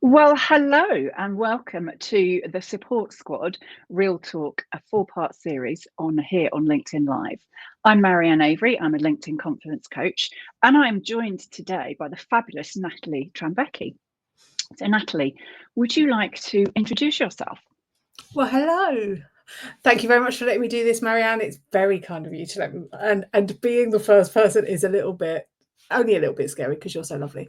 Well, hello and welcome to the Support Squad Real Talk, a four-part series on here on LinkedIn Live. I'm Marianne Avery, I'm a LinkedIn confidence coach, and I'm joined today by the fabulous Natalie Trembecki. So Natalie, would you like to introduce yourself? Well, hello. Thank you very much for letting me do this, Marianne. It's very kind of you to let me, and being the first person is only a little bit scary because you're so lovely.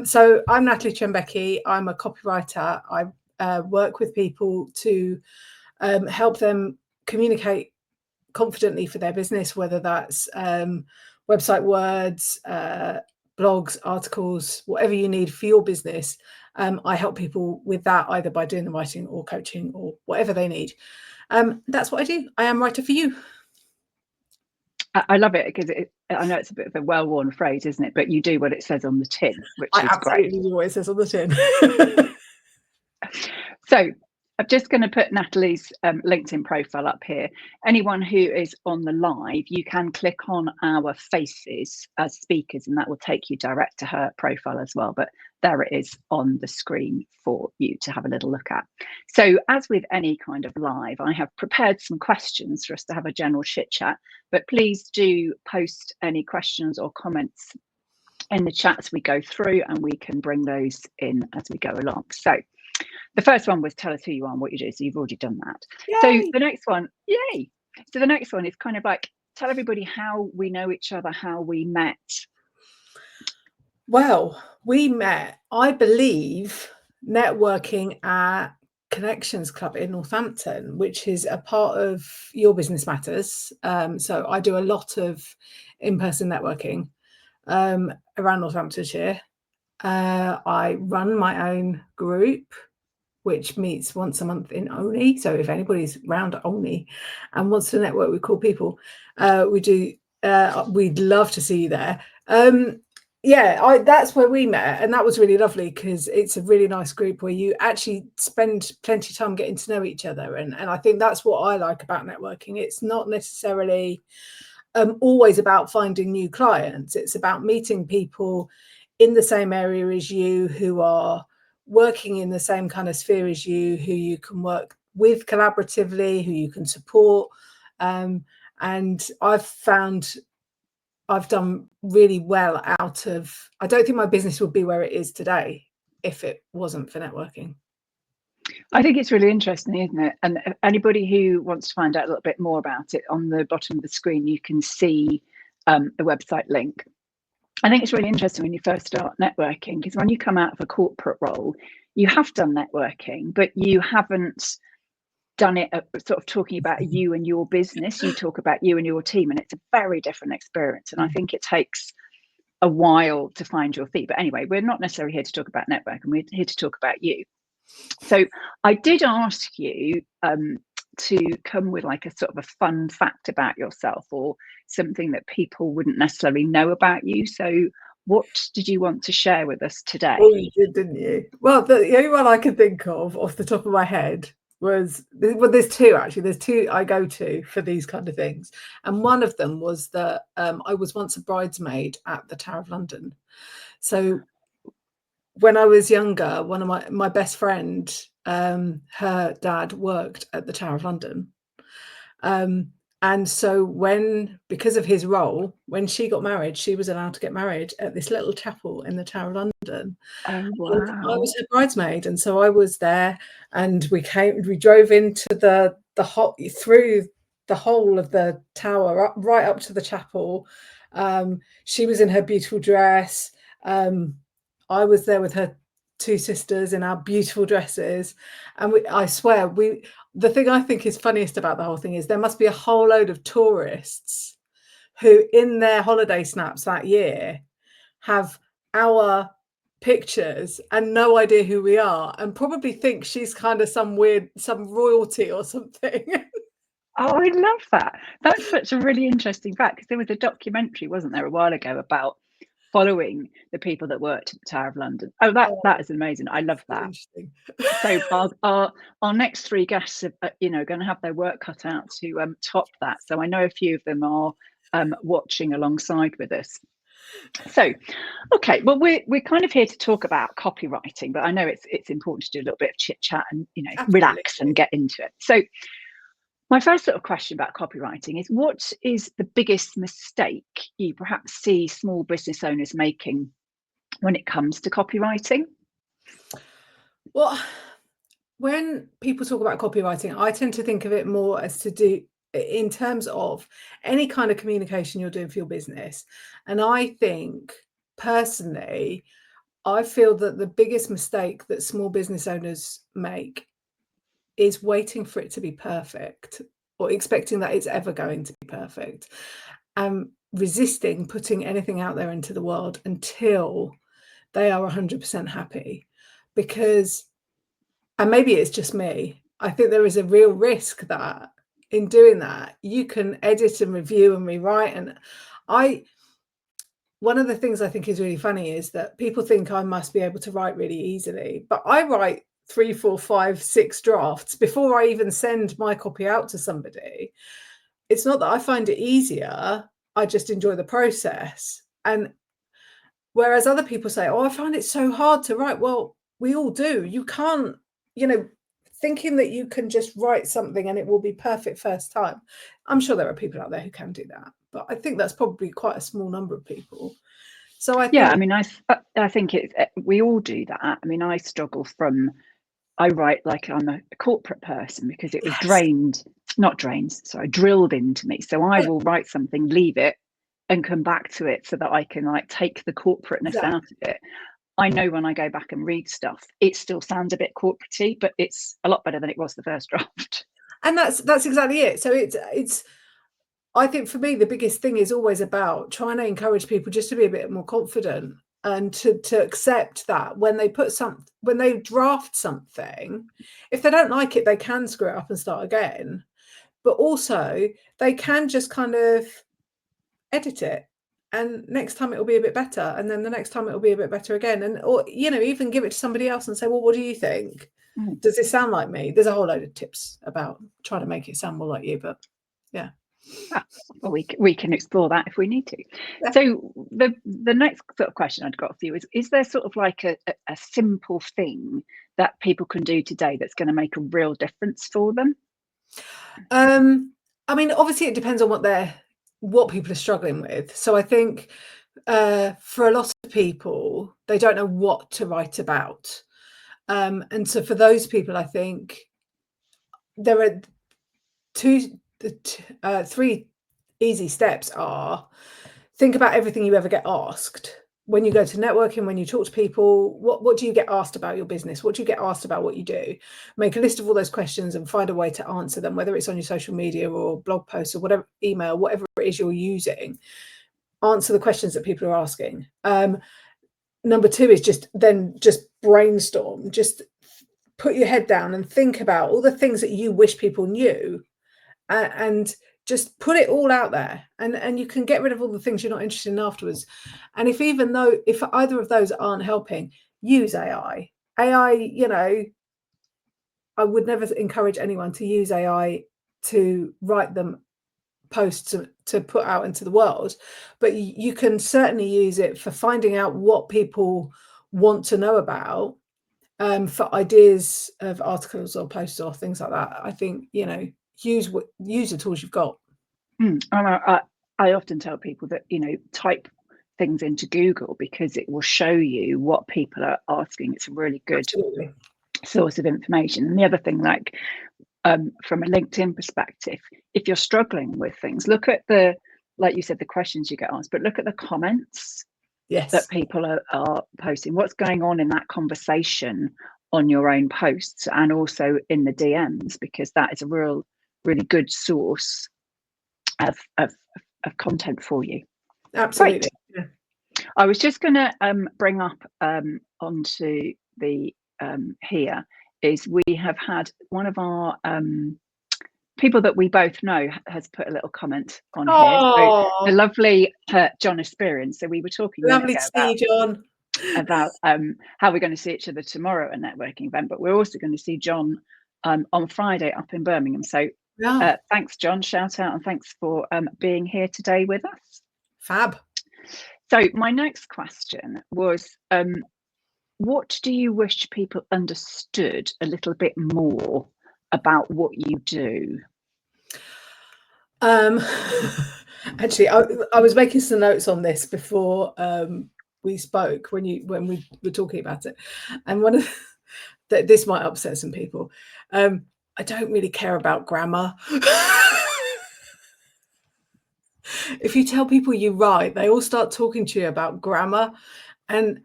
So I'm Natalie Trembecki. I'm a copywriter. I work with people to help them communicate confidently for their business, whether that's website words, blogs, articles, whatever you need for your business. I help people with that either by doing the writing or coaching or whatever they need. That's what I do. I am writer for you. I love it because I know it's a bit of a well-worn phrase, isn't it? But you do what it says on the tin, which I is great. absolutely do what it says on the tin. So I'm just going to put Natalie's LinkedIn profile up here. Anyone who is on the live, you can click on our faces as speakers and that will take you direct to her profile as well. But there it is on the screen for you to have a little look at. So as with any kind of live, I have prepared some questions for us to have a general chit chat, but please do post any questions or comments in the chat as we go through and we can bring those in as we go along. So the first one was tell us who you are and what you do. So you've already done that. Yay. So the next one, yay. So the next one is kind of like, tell everybody how we know each other, how we met. Well, we met, I believe, networking at Connections Club in Northampton, which is a part of Your Business Matters. So I do a lot of in-person networking around Northamptonshire. I run my own group, which meets once a month in Olney. So if anybody's round Olney and wants to network with cool people, we'd love to see you there. That's where we met, and that was really lovely because it's a really nice group where you actually spend plenty of time getting to know each other, and I think that's what I like about networking. It's not necessarily always about finding new clients. It's about meeting people in the same area as you who are working in the same kind of sphere as you, who you can work with collaboratively, who you can support. And I've found I've done really well out of, I don't think my business would be where it is today if it wasn't for networking. I think it's really interesting, isn't it? And anybody who wants to find out a little bit more about it, on the bottom of the screen, you can see the website link. I think it's really interesting when you first start networking, because when you come out of a corporate role, you have done networking, but you haven't done it sort of talking about you and your business. You talk about you and your team, and it's a very different experience. And I think it takes a while to find your feet. But anyway, we're not necessarily here to talk about networking. We're here to talk about you. So I did ask you to come with like a sort of a fun fact about yourself or something that people wouldn't necessarily know about you. So what did you want to share with us today? Oh, you did, didn't you? Well, the only one I could think of off the top of my head was, well, there's two actually. There's two I go to for these kind of things. And one of them was that I was once a bridesmaid at the Tower of London. So when I was younger, one of my best friend, her dad worked at the Tower of London. And so because of his role, when she got married, she was allowed to get married at this little chapel in the Tower of London. Oh, wow. And I was her bridesmaid. And so I was there, and we drove into through the whole of the tower, right up to the chapel. She was in her beautiful dress. I was there with her two sisters in our beautiful dresses. And I swear, the thing I think is funniest about the whole thing is there must be a whole load of tourists who in their holiday snaps that year have our pictures and no idea who we are, and probably think she's kind of some royalty or something. Oh, I love that. That's such a really interesting fact, because there was a documentary, wasn't there, a while ago about following the people that worked at the Tower of London. Oh, that is amazing. I love that. So our next three guests are, going to have their work cut out to top that. So I know a few of them are watching alongside with us. So, okay, well, we're kind of here to talk about copywriting, but I know it's important to do a little bit of chit chat and Absolutely. relax and get into it. So, my first sort of question about copywriting is, what is the biggest mistake you perhaps see small business owners making when it comes to copywriting? Well, when people talk about copywriting, I tend to think of it more as to do in terms of any kind of communication you're doing for your business. And I think personally, I feel that the biggest mistake that small business owners make is waiting for it to be perfect or expecting that it's ever going to be perfect, and resisting putting anything out there into the world until they are 100% happy. Because, and maybe it's just me, I think there is a real risk that in doing that, you can edit and review and rewrite. And one of the things I think is really funny is that people think I must be able to write really easily, but I write 3, 4, 5, 6 drafts before I even send my copy out to somebody. It's not that I find it easier, I just enjoy the process. And whereas other people say, oh, I find it so hard to write. Well, we all do. You can't, thinking that you can just write something and it will be perfect first time. I'm sure there are people out there who can do that, but I think that's probably quite a small number of people. So I Yeah, think, I mean, I think we all do that. I mean, I write like I'm a corporate person because it was yes, drilled into me. So I will write something, leave it, and come back to it so that I can like take the corporateness exactly. out of it. I know when I go back and read stuff, it still sounds a bit corporate-y, but it's a lot better than it was the first draft. And that's exactly it. So it's I think for me the biggest thing is always about trying to encourage people just to be a bit more confident and to accept that when they draft something, if they don't like it, they can screw it up and start again. But also they can just kind of edit it, and next time it will be a bit better, and then the next time it will be a bit better again, and or even give it to somebody else and say, well, what do you think? Does this sound like me? There's a whole load of tips about trying to make it sound more like you, but yeah. Well, we can explore that if we need to. Yeah. So the next sort of question I'd got for you is there sort of like a simple thing that people can do today that's going to make a real difference for them? I mean, obviously it depends on what people are struggling with. So I think for a lot of people, they don't know what to write about. And so for those people, I think there are three easy steps are: think about everything you ever get asked. When you go to networking, when you talk to people, what do you get asked about your business? What do you get asked about what you do? Make a list of all those questions and find a way to answer them, whether it's on your social media or blog posts or whatever, email, whatever it is you're using. Answer the questions that people are asking. Number 2 is just brainstorm. Just put your head down and think about all the things that you wish people knew, and just put it all out there, and you can get rid of all the things you're not interested in afterwards. And if either of those aren't helping, use AI. I would never encourage anyone to use AI to write them posts to put out into the world, but you can certainly use it for finding out what people want to know about, for ideas of articles or posts or things like that. I think use the tools you've got. I often tell people that type things into Google because it will show you what people are asking. It's a really good Absolutely. source of information. And the other thing, like from a LinkedIn perspective, if you're struggling with things, look at like you said, the questions you get asked, but look at the comments that people are posting. What's going on in that conversation on your own posts and also in the DMs, because that is a really good source of content for you. Absolutely. Great. Yeah. I was just going to bring up onto the here is we have had one of our people that we both know has put a little comment on here. So the lovely John Esperian. So we were talking lovely to see you, John, about how we're going to see each other tomorrow at a networking event, but we're also going to see John on Friday up in Birmingham. So thanks, John. Shout out and thanks for being here today with us. Fab. So my next question was, what do you wish people understood a little bit more about what you do? Actually, I was making some notes on this before we spoke when we were talking about it, and one of that this might upset some people. I don't really care about grammar. If you tell people you write, they all start talking to you about grammar, and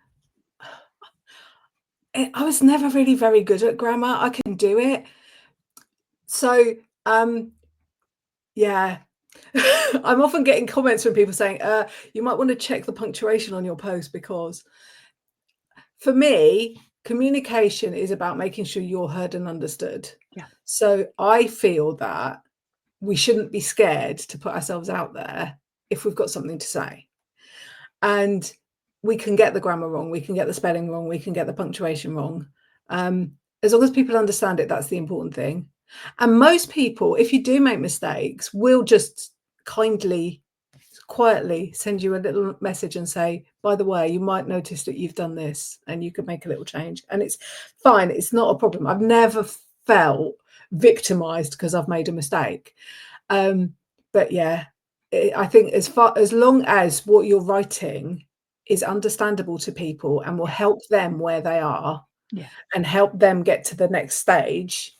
I was never really very good at grammar. I can do it, so yeah. I'm often getting comments from people saying, you might want to check the punctuation on your post, because for me, communication is about making sure you're heard and understood. Yeah. So I feel that we shouldn't be scared to put ourselves out there if we've got something to say. And we can get the grammar wrong, we can get the spelling wrong, we can get the punctuation wrong. As long as people understand it, that's the important thing. And most people, if you do make mistakes, will just kindly, quietly send you a little message and say, by the way, you might notice that you've done this and you could make a little change. And it's fine. It's not a problem. I've never felt victimized because I've made a mistake. But yeah, I think as long as what you're writing is understandable to people and will help them where they are, and help them get to the next stage,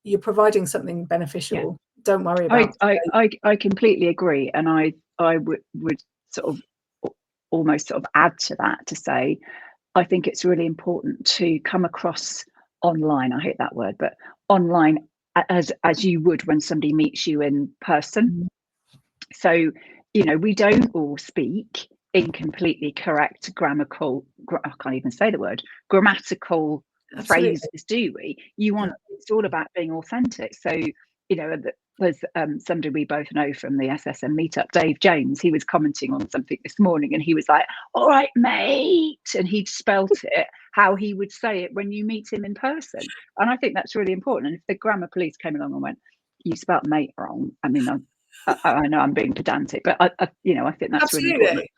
you're providing something beneficial. Don't worry about I completely agree, and I would sort of almost sort of add to that to say, I think it's really important to come across online, I hate that word, but online as you would when somebody meets you in person. So, you know, we don't all speak in completely correct I can't even say the word, grammatical Absolutely. phrases, do we? It's all about being authentic. So, you know, there's somebody we both know from the SSM meetup, Dave James. He was commenting on something this morning and he was like, all right, mate. And he'd spelt it how he would say it when you meet him in person. And I think that's really important. And if the grammar police came along and went, you spelt mate wrong, I mean, I know I'm being pedantic, but I think that's Absolutely. really important.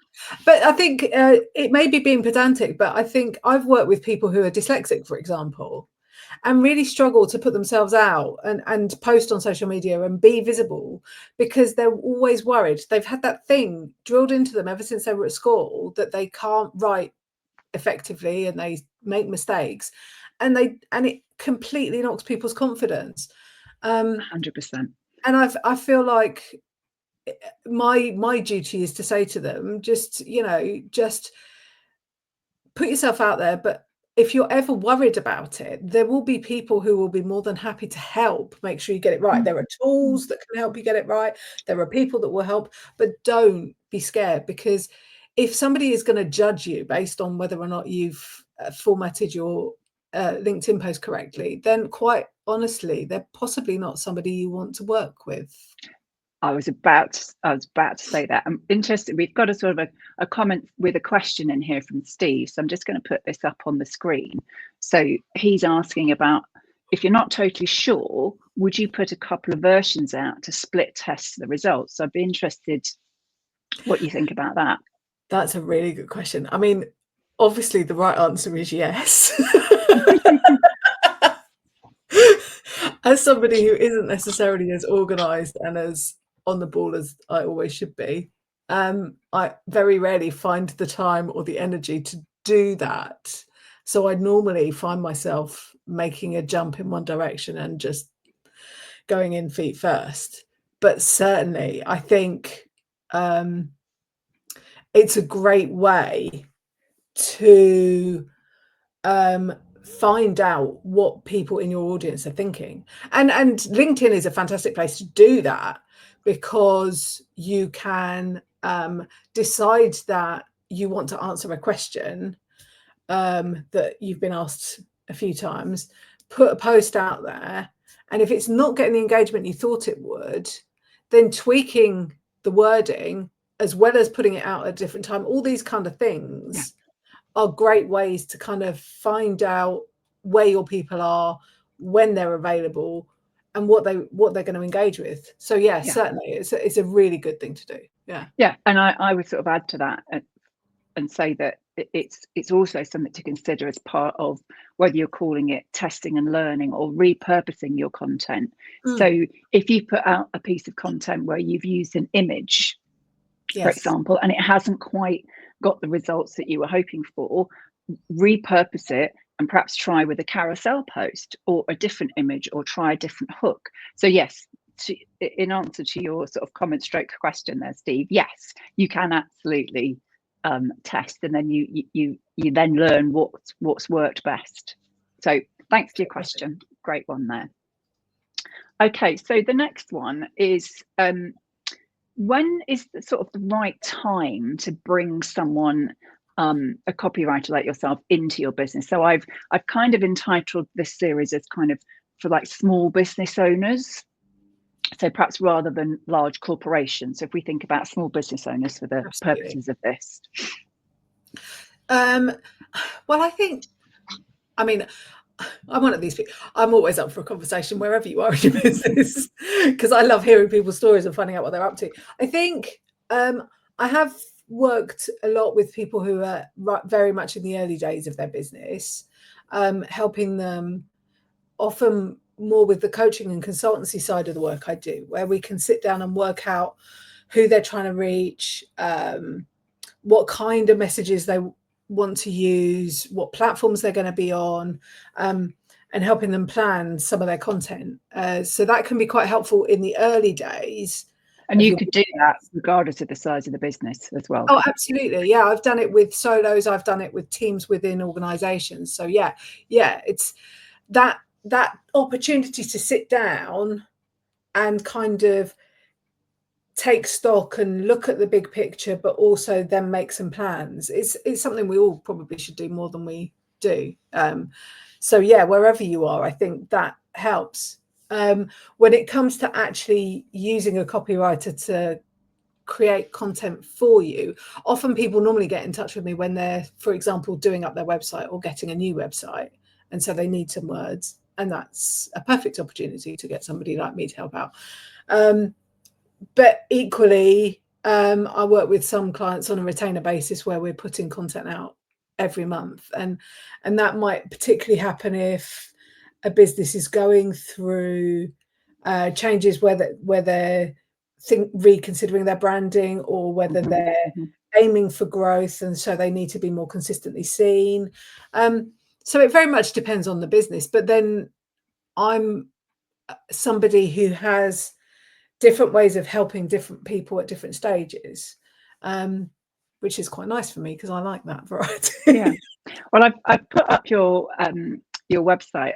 But I think it may be being pedantic, but I think I've worked with people who are dyslexic, for example, and really struggle to put themselves out and post on social media and be visible because they're always worried. They've had that thing drilled into them ever since they were at school that they can't write effectively and they make mistakes, and it completely knocks people's confidence. 100%. And I feel like my duty is to say to them, just put yourself out there. But if you're ever worried about it, there will be people who will be more than happy to help make sure you get it right. There are tools that can help you get it right. There are people that will help, but don't be scared, because if somebody is going to judge you based on whether or not you've formatted your LinkedIn post correctly, then quite honestly, they're possibly not somebody you want to work with. I was about to say that. I'm interested. We've got a sort of a comment with a question in here from Steve. So I'm just going to put this up on the screen. So he's asking about, if you're not totally sure, would you put a couple of versions out to split test the results? So I'd be interested what you think about that. That's a really good question. I mean, obviously the right answer is yes. As somebody who isn't necessarily as organized and as on the ball as I always should be, I very rarely find the time or the energy to do that. So I normally find myself making a jump in one direction and just going in feet first. But certainly, I think it's a great way to find out what people in your audience are thinking. And LinkedIn is a fantastic place to do that, because you can decide that you want to answer a question that you've been asked a few times, put a post out there, and if it's not getting the engagement you thought it would, then tweaking the wording as well as putting it out at a different time, all these kind of things are great ways to kind of find out where your people are, when they're available, and what they're going to engage with. So yeah, certainly it's a really good thing to do. Yeah, and I would sort of add to that and say that it's also something to consider as part of whether you're calling it testing and learning or repurposing your content. So if you put out a piece of content where you've used an image, for example, and it hasn't quite got the results that you were hoping for, repurpose it and perhaps try with a carousel post or a different image, or try a different hook. So yes, in answer to your sort of comment stroke question there, Steve, yes, you can absolutely test, and then you then learn what's worked best. So thanks for your question. Great one there. Okay, so the next one is when is the sort of the right time to bring someone, a copywriter like yourself, into your business? So I've kind of entitled this series as kind of for like small business owners. So perhaps rather than large corporations. So if we think about small business owners for the purposes of this. Well, I mean, I'm one of these people. I'm always up for a conversation wherever you are in your business, because I love hearing people's stories and finding out what they're up to. I think I have worked a lot with people who are very much in the early days of their business, helping them often more with the coaching and consultancy side of the work I do, where we can sit down and work out who they're trying to reach, what kind of messages they want to use, what platforms they're going to be on, and helping them plan some of their content. So that can be quite helpful in the early days. And you could do that regardless of the size of the business as well. Oh, absolutely. Yeah, I've done it with solos. I've done it with teams within organizations. So yeah, it's that opportunity to sit down and kind of take stock and look at the big picture, but also then make some plans. It's something we all probably should do more than we do. So yeah, wherever you are, I think that helps. When it comes to actually using a copywriter to create content for you, often people normally get in touch with me when they're, for example, doing up their website or getting a new website, and so they need some words, and that's a perfect opportunity to get somebody like me to help out. But equally, I work with some clients on a retainer basis where we're putting content out every month, and that might particularly happen if a business is going through changes where they're reconsidering their branding, or whether they're aiming for growth, and so they need to be more consistently seen. So it very much depends on the business. But then I'm somebody who has different ways of helping different people at different stages, which is quite nice for me because I like that variety. Yeah. Well, I've put up your website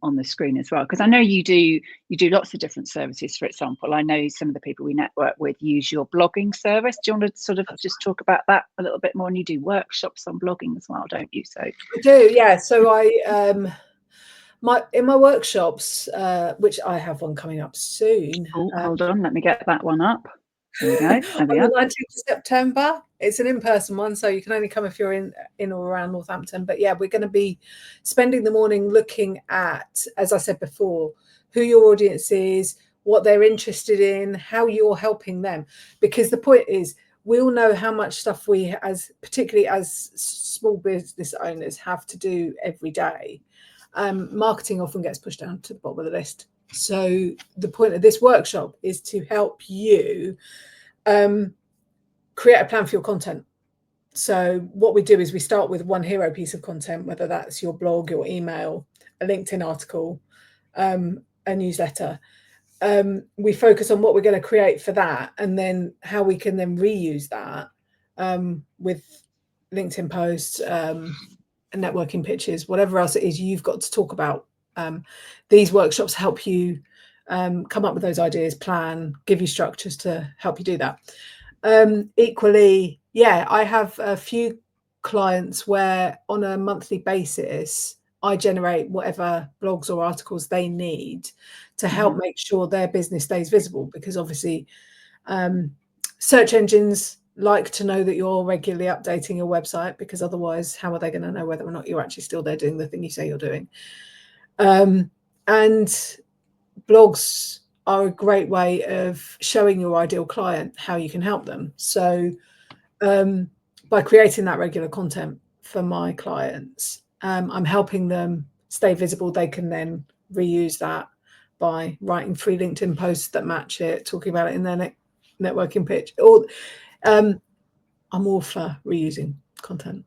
on the screen as well, because I know you do lots of different services. For example, I know some of the people we network with use your blogging service. Do you want to sort of just talk about that a little bit more? And you do workshops on blogging as well, don't you? So I do, yeah. So I in my workshops, which I have one coming up soon. Oh, hold on, let me get that one up. There we go. There we on are. the 19th of September. It's an in-person one, so you can only come if you're in or around Northampton. But yeah, we're going to be spending the morning looking at, as I said before, who your audience is, what they're interested in, how you're helping them. Because the point is, we all know how much stuff we, particularly as small business owners, have to do every day. Marketing often gets pushed down to the bottom of the list. So the point of this workshop is to help you create a plan for your content. So what we do is we start with one hero piece of content, whether that's your blog, your email, a LinkedIn article, a newsletter. We focus on what we're going to create for that, and then how we can then reuse that with LinkedIn posts, networking pitches, whatever else it is you've got to talk about. These workshops help you come up with those ideas, plan, give you structures to help you do that. Equally, yeah, I have a few clients where on a monthly basis, I generate whatever blogs or articles they need to help make sure their business stays visible, because obviously search engines like to know that you're regularly updating your website, because otherwise how are they going to know whether or not you're actually still there doing the thing you say you're doing? And blogs are a great way of showing your ideal client how you can help them. So by creating that regular content for my clients, I'm helping them stay visible. They can then reuse that by writing 3 LinkedIn posts that match it, talking about it in their networking pitch. Or I'm all for reusing content.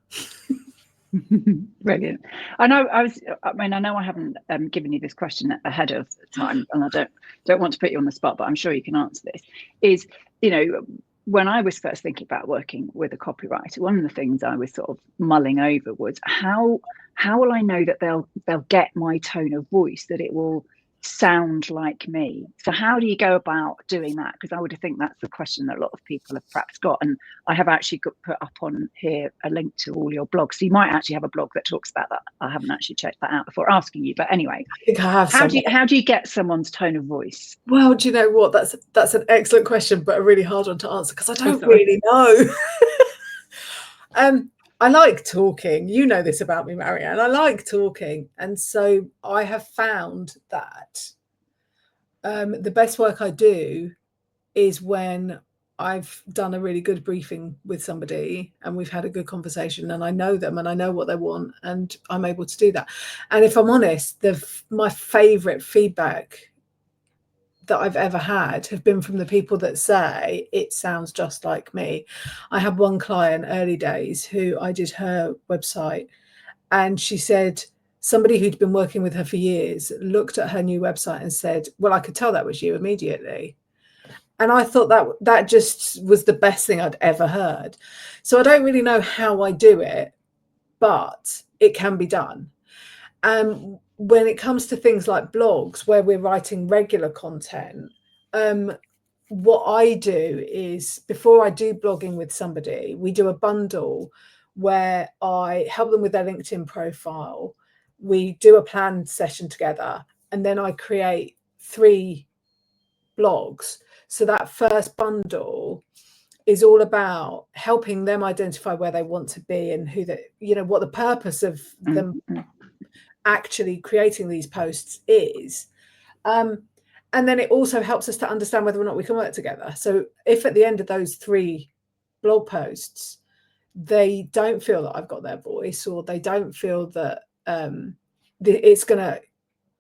Brilliant. I know I haven't given you this question ahead of time, and I don't want to put you on the spot, but I'm sure you can answer this. Is, when I was first thinking about working with a copywriter, one of the things I was sort of mulling over was how will I know that they'll get my tone of voice, that it will sound like me? So how do you go about doing that? Because I would think that's the question that a lot of people have perhaps got. And I have actually put up on here a link to all your blogs. So you might actually have a blog that talks about that. I haven't actually checked that out before asking you, but anyway, I think I have. How do you get someone's tone of voice? Well, do you know what? That's an excellent question, but a really hard one to answer because I don't really know. I like talking. You know this about me, Marianne. I like talking. And so I have found that the best work I do is when I've done a really good briefing with somebody and we've had a good conversation and I know them and I know what they want and I'm able to do that. And if I'm honest, my favorite feedback that I've ever had have been from the people that say it sounds just like me. I had one client early days who I did her website, and she said somebody who'd been working with her for years looked at her new website and said, well, I could tell that was you immediately. And I thought that just was the best thing I'd ever heard. So I don't really know how I do it, but it can be done. When it comes to things like blogs where we're writing regular content, what I do is before I do blogging with somebody, we do a bundle where I help them with their LinkedIn profile. We do a planned session together, and then I create 3 blogs. So that first bundle is all about helping them identify where they want to be and who they, what the purpose of them actually creating these posts is. And then it also helps us to understand whether or not we can work together. So if at the end of those 3 blog posts, they don't feel that I've got their voice, or they don't feel that it's going to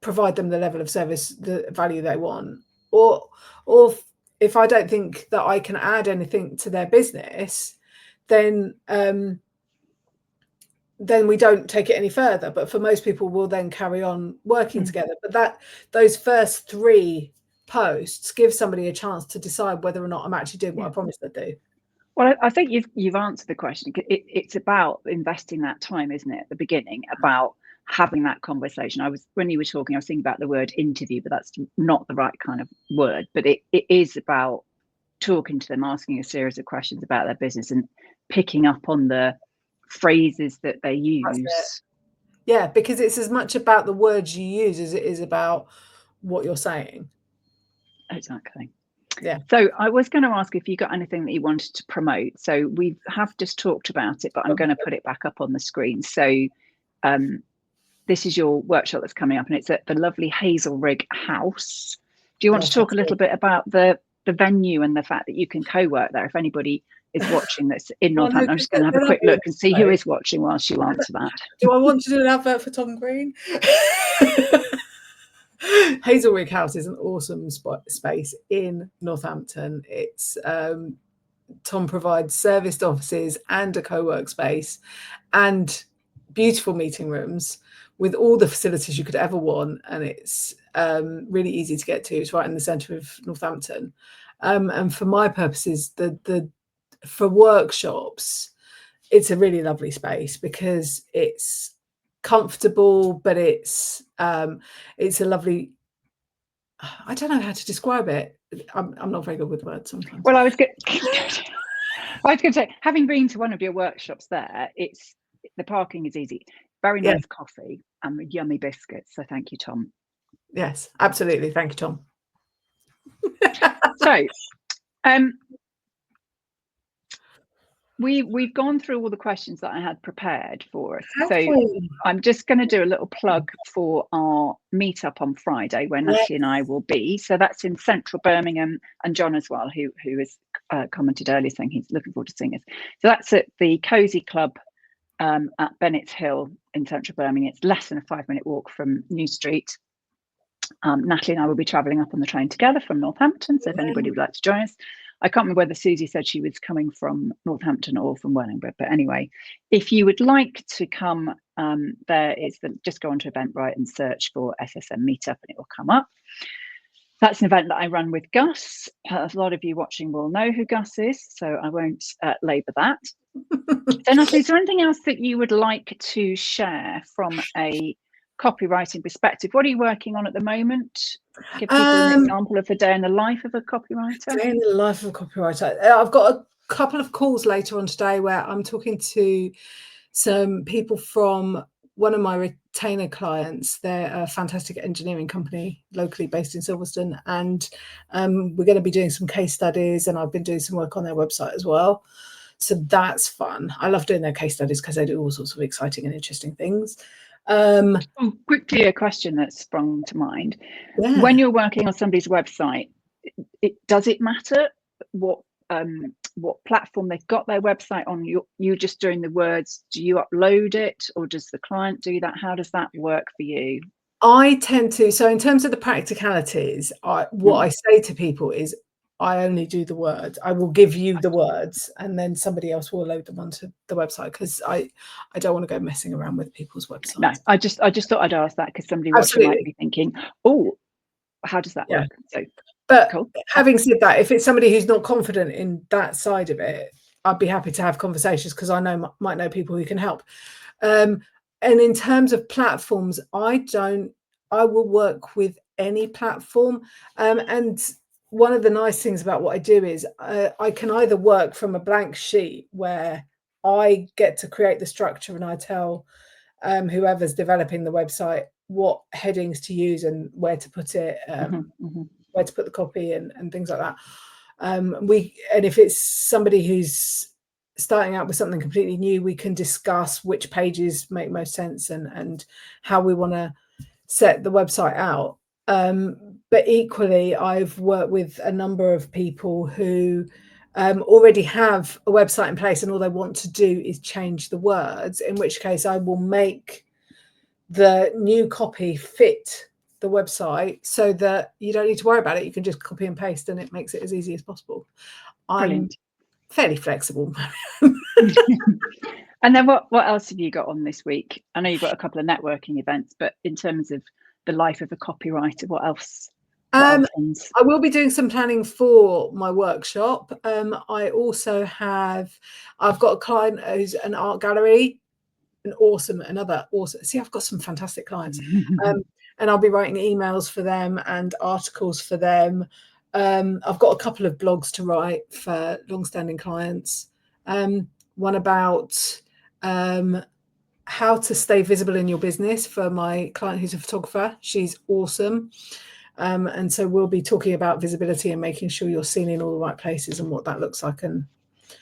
provide them the level of service, the value they want, or if I don't think that I can add anything to their business, then we don't take it any further. But for most people, we'll then carry on working together. But those first 3 posts give somebody a chance to decide whether or not I'm actually doing what I promised I'd do. Well, I think you've answered the question. It's about investing that time, isn't it, at the beginning, about having that conversation. When you were talking, I was thinking about the word interview, but that's not the right kind of word. But it is about talking to them, asking a series of questions about their business and picking up on the phrases that they use. Yeah, because it's as much about the words you use as it is about what you're saying. Exactly. Yeah. So I was going to ask if you got anything that you wanted to promote. So we have just talked about it, but I'm going to put it back up on the screen. So this is your workshop that's coming up, and it's at the lovely Hazelrig House. Do you want to talk a little bit about the venue and the fact that you can co-work there? If anybody is watching that's in Northampton, I'm just going to have a quick look and see who is watching whilst you answer that. Do I want to do an advert for Tom Green? Hazelrig House is an awesome space in Northampton. It's Tom provides serviced offices and a co-work space and beautiful meeting rooms with all the facilities you could ever want, and it's really easy to get to. It's right in the centre of Northampton, and for my purposes, for workshops, it's a really lovely space because it's comfortable, but it's a lovely, I don't know how to describe it. I'm not very good with words sometimes. Well, I was going to say, having been to one of your workshops there, the parking is easy, very nice coffee and yummy biscuits. So thank you, Tom. Yes, absolutely. Thank you, Tom. So we've gone through all the questions that I had prepared for us. Have So we? I'm just going to do a little plug for our meetup on Friday, where Natalie and I will be. So that's in central Birmingham, and John as well, who has commented earlier saying he's looking forward to seeing us. So that's at the Cozy Club at Bennett's Hill in central Birmingham. It's less than a 5-minute walk from New Street. Natalie and I will be travelling up on the train together from Northampton. So if anybody would like to join us, I can't remember whether Susie said she was coming from Northampton or from Wellingborough, but anyway, if you would like to come, just go onto Eventbrite and search for SSM Meetup and it will come up. That's an event that I run with Gus. A lot of you watching will know who Gus is, so I won't labour that. So Natalie, is there anything else that you would like to share from a copywriting perspective? What are you working on at the moment? Give people an example of a day in the life of a copywriter. Day in the life of a copywriter. I've got a couple of calls later on today where I'm talking to some people from one of my retainer clients. They're a fantastic engineering company locally based in Silverstone, and we're going to be doing some case studies, and I've been doing some work on their website as well. So that's fun. I love doing their case studies because they do all sorts of exciting and interesting things. Quickly, a question that sprung to mind. Yeah. When you're working on somebody's website, does it matter what platform they've got their website on? You just doing the words, do you upload it, or does the client do that? How does that work for you? I tend to, so in terms of the practicalities, what I say to people is, I only do the words. I will give you the words, and then somebody else will load them onto the website, because I don't want to go messing around with people's websites. No, I just thought I'd ask that, because somebody watching might be thinking, oh, how does that work? So, but cool. Having said that, if it's somebody who's not confident in that side of it, I'd be happy to have conversations, because I might know people who can help. And in terms of platforms, I will work with any platform. And one of the nice things about what I do is I can either work from a blank sheet where I get to create the structure, and I tell whoever's developing the website what headings to use and where to put it, where to put the copy and things like that. And if it's somebody who's starting out with something completely new, we can discuss which pages make most sense and how we want to set the website out. But equally, I've worked with a number of people who already have a website in place, and all they want to do is change the words, in which case I will make the new copy fit the website so that you don't need to worry about it. You can just copy and paste, and it makes it as easy as possible. Brilliant. I'm fairly flexible. And then what else have you got on this week? I know you've got a couple of networking events, but in terms of the life of a copywriter, what else? I will be doing some planning for my workshop. I also I've got a client who's an art gallery, another awesome. See, I've got some fantastic clients. And I'll be writing emails for them and articles for them. I've got a couple of blogs to write for long-standing clients. One about how to stay visible in your business for my client who's a photographer. She's awesome. And so we'll be talking about visibility and making sure you're seen in all the right places and what that looks like. And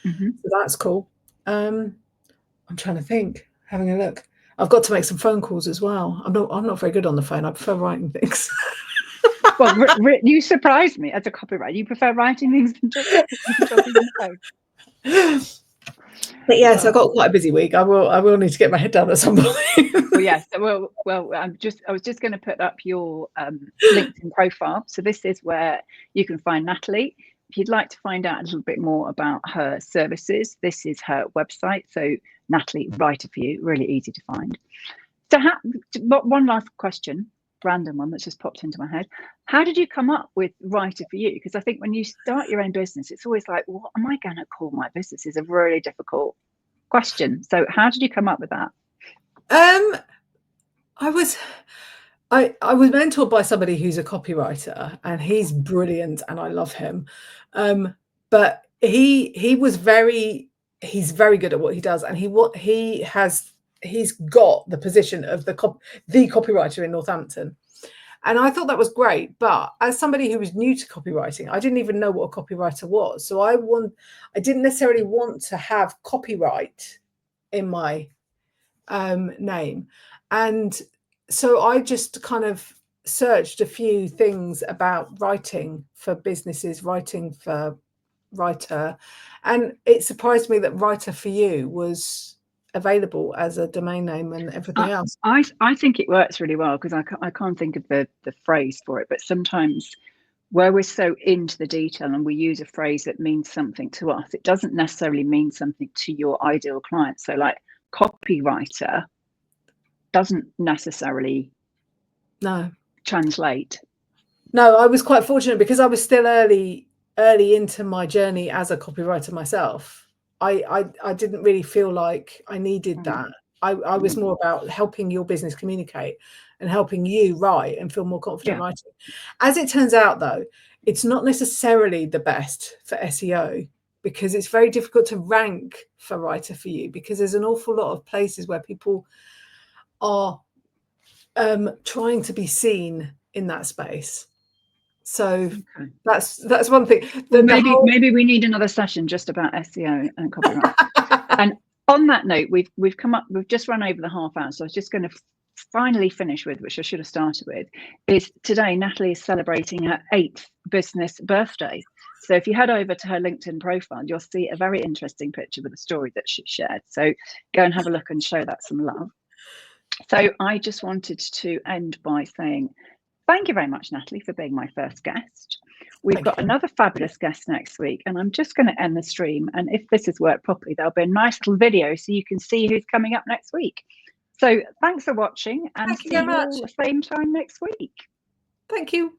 so that's cool. I'm trying to think, having a look. I've got to make some phone calls as well. I'm not very good on the phone. I prefer writing things. Well, you surprised me as a copywriter. You prefer writing things than just talking on the phone. But yes, I've got quite a busy week. I will need to get my head down at some point. Well, yes. Well, I was just going to put up your LinkedIn profile. So this is where you can find Natalie. If you'd like to find out a little bit more about her services, this is her website. So Natalie, Writer for You, really easy to find. So one last question, random one that's just popped into my head. How did you come up with Writer for You? Because I think when you start your own business, it's always like, what am I going to call my business? Is a really difficult question. So how did you come up with that? I was mentored by somebody who's a copywriter, and he's brilliant, and I love him. But he's very good at what he does, and he's got the position of the copywriter in Northampton. And I thought that was great. But as somebody who was new to copywriting, I didn't even know what a copywriter was. So I didn't necessarily want to have copyright in my name. And so I just kind of searched a few things about writing for businesses, writing for writer, and it surprised me that Writer for You was available as a domain name and everything else. I think it works really well, because I can't think of the phrase for it, but sometimes where we're so into the detail and we use a phrase that means something to us, it doesn't necessarily mean something to your ideal client. So like copywriter doesn't necessarily translate. No, I was quite fortunate because I was still early into my journey as a copywriter myself. I didn't really feel like I needed that. I was more about helping your business communicate and helping you write and feel more confident writing. As it turns out, though, it's not necessarily the best for SEO, because it's very difficult to rank for Writer for You, because there's an awful lot of places where people are trying to be seen in that space. So that's one thing. Well, maybe we need another session just about SEO and copyright. And on that note, we've just run over the half hour, so I was just going to finally finish with, which I should have started with, is today Natalie is celebrating her 8th business birthday. So if you head over to her LinkedIn profile, you'll see a very interesting picture with a story that she shared. So go and have a look and show that some love. So I just wanted to end by saying thank you very much, Natalie, for being my first guest. We've got another fabulous guest next week, and I'm just going to end the stream. And if this has worked properly, there'll be a nice little video so you can see who's coming up next week. So thanks for watching, and see you all the same time next week. Thank you.